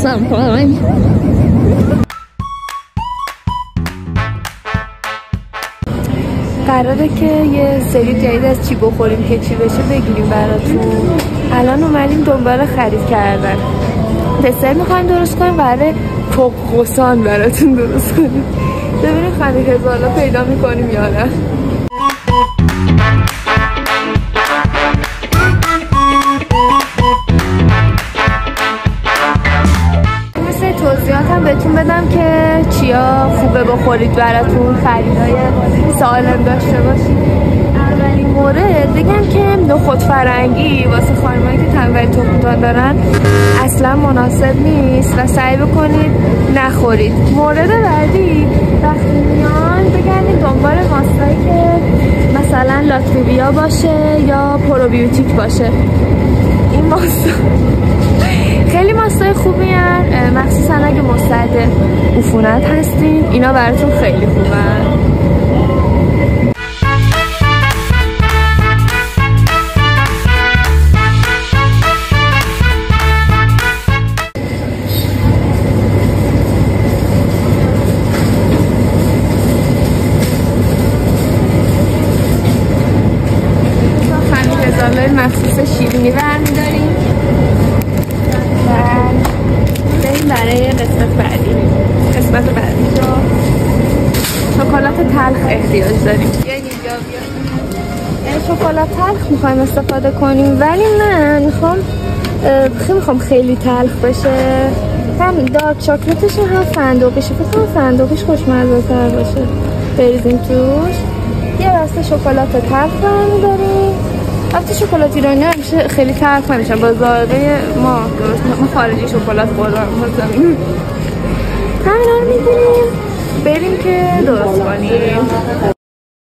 قراره که یه سری جدید از چی بخوریم که چی بشه بگیریم براتون. الان اومدیم دنبال خرید کردن. دسر میخوایم درست کنیم، قراره پق‌قوسان براتون درست کنیم. ببینیم خمیر هزارلا پیدا میکنیم یا نه. مثل توضیحات هم بهتون بدم که چیا خوبه بخورید براتون، خریدای سالم داشته باشید. اولین مورد بگم که نخود فرنگی واسه خانمایی که تنبل تخمدان دارن اصلا مناسب نیست و سعی بکنید نخورید. مورد بعدی وقتی میان بگردید دنبال ماستایی که مثلا لاتریبیا باشه یا پروبیوتیک باشه. این ماستا خیلی ماستای خوبی هن، مخصوصا اگه مستعد عفونت هستین اینا براتون خیلی خوبن. مخصوص شیرینی برمیداریم و بریم برای قسمت بعدی. قسمت بعدی شکلات تلخ احتیاج داریم. شکلات تلخ میخوایم استفاده کنیم، ولی من میخوام خیلی تلخ بشه. هم دارک چاکلتش هم فندقش، فکر کنم فندقش خوشمزه تر باشه. بریزیم توش. یه بسته شکلات تلخ برمیداریم. البته شکلات ایرانی همیشه خیلی تلخ نمیشن، با ذائقه ما درست. ما خارجی شکلات خوردم مثلا. همینا رو میگیریم بریم که درست کنیم.